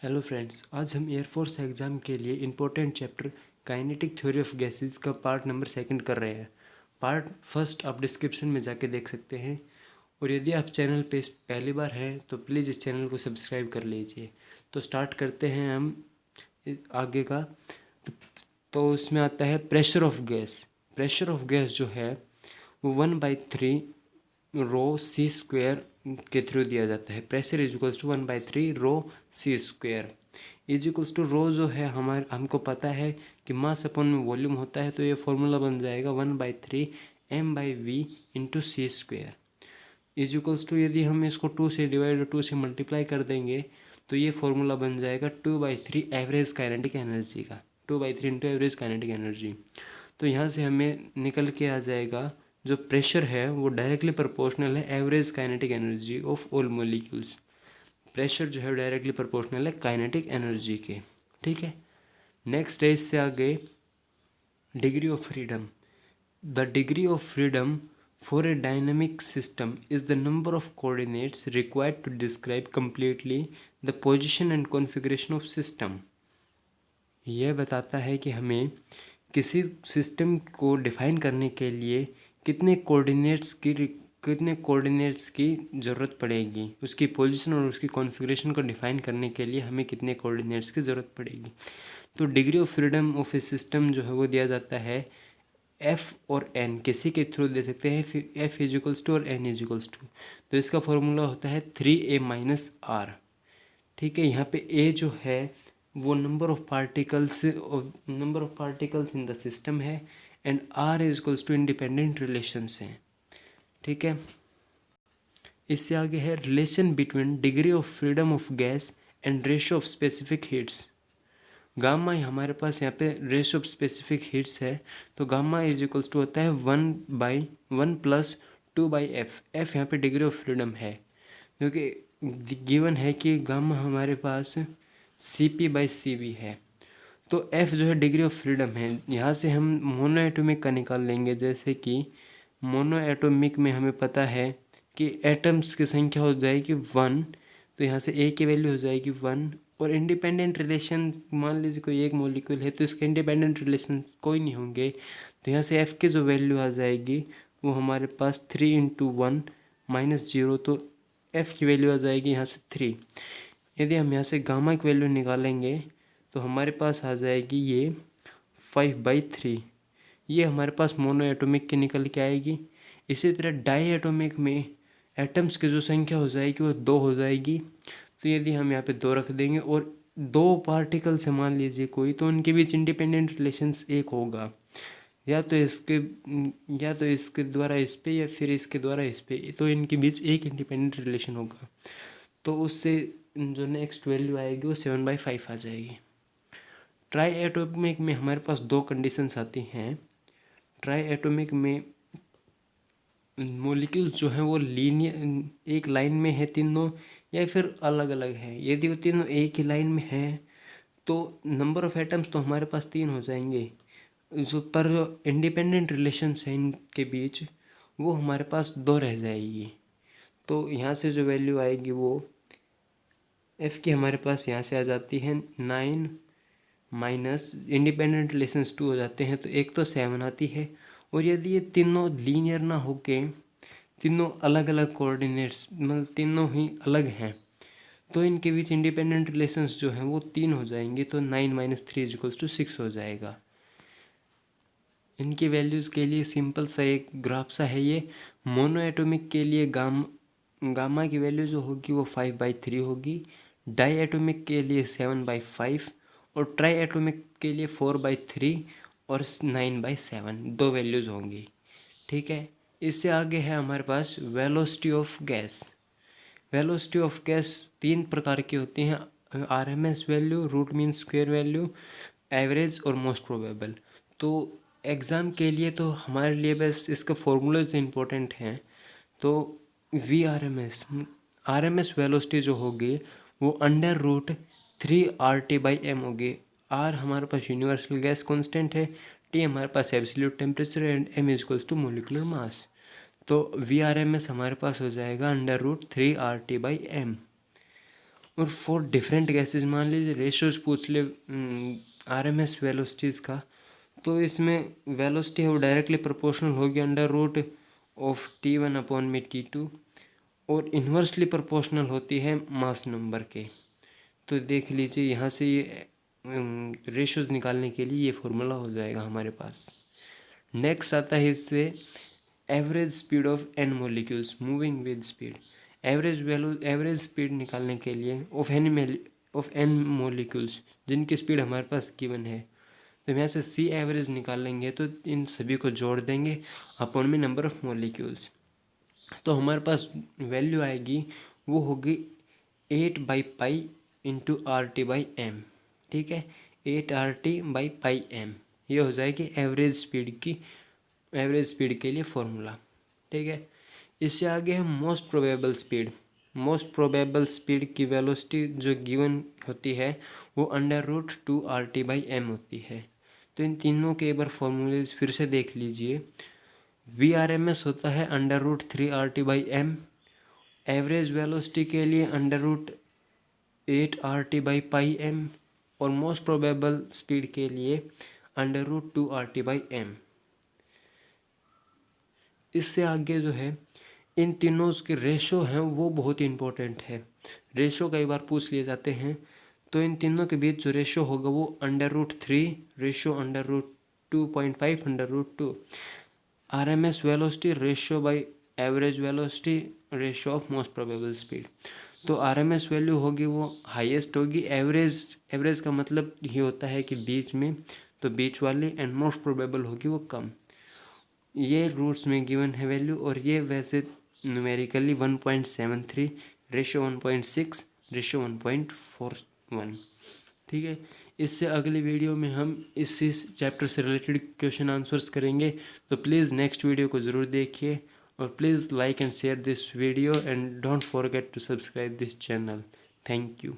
Hello friends, आज हम air force exam के लिए important chapter kinetic theory of gases का पार्ट नंबर 2 कर रहे हैं। पार्ट फर्स्ट आप डिस्क्रिप्शन में जाके देख सकते हैं, और यदि आप चैनल पे पहली बार हैं तो प्लीज़ इस चैनल को सब्सक्राइब कर लीजिए। तो स्टार्ट करते हैं हम आगे का। तो उसमें आता है pressure of gas. Pressure of gas जो है वो 1/3 रो सी स्क्वेयर के थ्रू दिया जाता है। Pressure is equals to 1/3 rho C square is equals to rho जो है हमको पता है कि मास अपॉन में वॉल्यूम होता है, तो ये फॉर्मूला बन जाएगा 1/3 m/v into C square is equals to, यदि हम इसको 2 से डिवाइड और 2 से मल्टीप्लाई कर देंगे तो ये फॉर्मूला बन जाएगा 2/3 एवरेज काइनेटिक एनर्जी का। 2/3 इंटू एवरेज काइनेटिक एनर्जी। तो यहाँ से हमें निकल के आ जाएगा जो प्रेशर है वो डायरेक्टली प्रोपोर्शनल है average kinetic energy of all molecules. Pressure जो है डायरेक्टली प्रोपोर्शनल है काइनेटिक एनर्जी के। ठीक है, नेक्स्ट है इससे आगे degree of freedom. The degree of freedom for a dynamic system is the number of coordinates required to describe completely the position and configuration of system. यह बताता है कि हमें किसी सिस्टम को डिफाइन करने के लिए कितने कोऑर्डिनेट्स की ज़रूरत पड़ेगी, उसकी पोजीशन और उसकी कॉन्फ़िगरेशन को डिफाइन करने के लिए हमें कितने कोऑर्डिनेट्स की ज़रूरत पड़ेगी। तो degree of freedom of A system जो है वो दिया जाता है एफ और एन, किसी के थ्रू दे सकते हैं। एफ इज इक्वल्स टू और एन इज इक्वल्स टू, तो इसका फॉर्मूला होता है 3a-r। ठीक है, यहाँ पे ए जो है वो number of particles in the system है, and R is equals to independent relations हैं। ठीक है, इससे आगे है relation between degree of freedom of gas and ratio of specific heats. Gamma हमारे पास यहाँ पे रेशियो ऑफ स्पेसिफिक हीट्स है, तो गामा इज इक्वल्स टू होता है 1/1 + 2/f। एफ यहाँ पे डिग्री ऑफ फ्रीडम है, क्योंकि गिवन है कि गामा हमारे पास CP/CV है। तो F जो है डिग्री ऑफ फ्रीडम है। यहाँ से हम मोनो एटॉमिक का निकाल लेंगे, जैसे कि मोनो एटॉमिक में हमें पता है कि एटम्स की संख्या हो जाएगी 1, तो यहाँ से A की वैल्यू हो जाएगी 1। और इंडिपेंडेंट रिलेशन, मान लीजिए कोई एक मॉलिक्यूल है तो इसके इंडिपेंडेंट रिलेशन कोई नहीं होंगे, तो यहाँ से F की जो वैल्यू आ जाएगी वो हमारे पास 3 × 1 - 0, तो F की वैल्यू आ जाएगी यहाँ से 3। यदि हम यहाँ से गामा की वैल्यू निकालेंगे तो हमारे पास आ जाएगी ये 5/3। ये हमारे पास मोनो एटॉमिक की निकल के आएगी। इसी तरह डाई एटॉमिक में एटम्स की जो संख्या हो जाएगी वो 2 हो जाएगी। तो यदि हम यहाँ पे 2 रख देंगे और 2 पार्टिकल से मान लीजिए कोई, तो उनके बीच इंडिपेंडेंट रिलेशंस एक होगा, या तो इसके द्वारा इस पे या फिर इसके द्वारा इस पे, तो इनके बीच एक इंडिपेंडेंट रिलेशन होगा। तो उससे जो नेक्स्ट वैल्यू आएगी वो 7/5 आ जाएगी। ट्राई एटॉमिक में हमारे पास 2 कंडीशंस आती हैं। ट्राई एटॉमिक में मॉलिक्यूल्स जो हैं वो लीनियर एक लाइन में है तीनों, या फिर अलग अलग है। यदि वो तीनों एक ही लाइन में हैं तो नंबर ऑफ एटम्स तो हमारे पास 3 हो जाएंगे, पर जो इंडिपेंडेंट रिलेशंस हैं इनके बीच वो हमारे पास 2 रह जाएगी। तो यहाँ से जो वैल्यू आएगी वो एफ़ की हमारे पास यहाँ से आ जाती है 9 माइनस इंडिपेंडेंट रिलेशंस 2 हो जाते हैं, तो एक तो 7 आती है। और यदि ये तीनों लीनियर ना होके तीनों अलग अलग कोऑर्डिनेट्स, मतलब तीनों ही अलग हैं, तो इनके बीच इंडिपेंडेंट रिलेशंस जो हैं वो 3 हो जाएंगे, तो 9 - 3 = 6 हो जाएगा। इनकी वैल्यूज़ के लिए सिंपल सा एक ग्राफ सा है ये। मोनो एटॉमिक के लिए गामा की वैल्यू जो होगी वो 5/3 होगी, डाई एटॉमिक के लिए 7/5, और ट्राई एटॉमिक के लिए 4/3 और 9/7, 2 वैल्यूज़ होंगी। ठीक है, इससे आगे है हमारे पास velocity of gas. Velocity of gas 3 प्रकार की होती हैं, RMS value, root mean square value, average और मोस्ट प्रोबेबल। तो एग्ज़ाम के लिए तो हमारे लिए बस इसका फॉर्मूलाज इंपॉर्टेंट हैं। तो RMS वेलोसिटी जो होगी वो √3RT/m होगी। R हमारे पास यूनिवर्सल गैस कांस्टेंट है, T हमारे पास absolute temperature and M = molecular mass. तो VRMS हमारे पास हो जाएगा √3RT/m। और फॉर डिफरेंट गैसेस मान लीजिए रेशोज पूछ ले आरएमएस वेलोसिटीज़ का, तो इसमें वेलोसिटी है वो डायरेक्टली प्रोपोर्शनल होगी under root of T1 upon में T2, और इन्वर्सली प्रोपोर्शनल होती है मास नंबर के। तो देख लीजिए यहाँ से ये रेशोज निकालने के लिए ये फॉर्मूला हो जाएगा हमारे पास। नेक्स्ट आता है इससे average speed of N molecules moving with speed. Average speed निकालने के लिए ऑफ एन मोलिक्यूल्स जिनकी स्पीड हमारे पास गिवन है, तो यहाँ से सी एवरेज निकालेंगे तो इन सभी को जोड़ देंगे अपॉन में नंबर ऑफ मोलिक्यूल्स। तो हमारे पास वैल्यू आएगी वो होगी 8/पाई इंटू RT/m। ठीक है, 8RT/m ये हो जाएगी एवरेज स्पीड के लिए फॉर्मूला। ठीक है, इससे आगे है most probable speed. Most probable speed की वेलोसिटी जो गिवन होती है वो अंडर रूट 2RT/m होती है। तो इन तीनों के एक बार फॉर्मूले फिर से देख लीजिए। VRMS होता है under root 3RT/m, average velocity के लिए अंडर रूट 8RT/m, और मोस्ट प्रोबेबल स्पीड के लिए अंडर रूट 2RT/m। इससे आगे जो है इन तीनों के रेशो हैं वो बहुत इंपॉर्टेंट है। रेशो कई बार पूछ लिए जाते हैं, तो इन तीनों के बीच जो रेशो होगा वो under root 3 ratio under root 2.5 under root 2। RMS velocity ratio by average velocity ratio of most probable speed. तो RMS वैल्यू होगी वो हाईएस्ट होगी, एवरेज का मतलब ये होता है कि बीच में, तो बीच वाली, एंड मोस्ट प्रोबेबल होगी वो कम। ये रूट्स में गिवन है वैल्यू, और ये वैसे न्यूमेरिकली 1.73 रेशो 1.6 रेशो 1.41। ठीक है, इससे अगली वीडियो में हम इसी चैप्टर से रिलेटेड क्वेश्चन आंसर्स करेंगे। तो प्लीज़ नेक्स्ट वीडियो को ज़रूर देखिए, और please like and share this video, and don't forget to subscribe this channel. Thank you.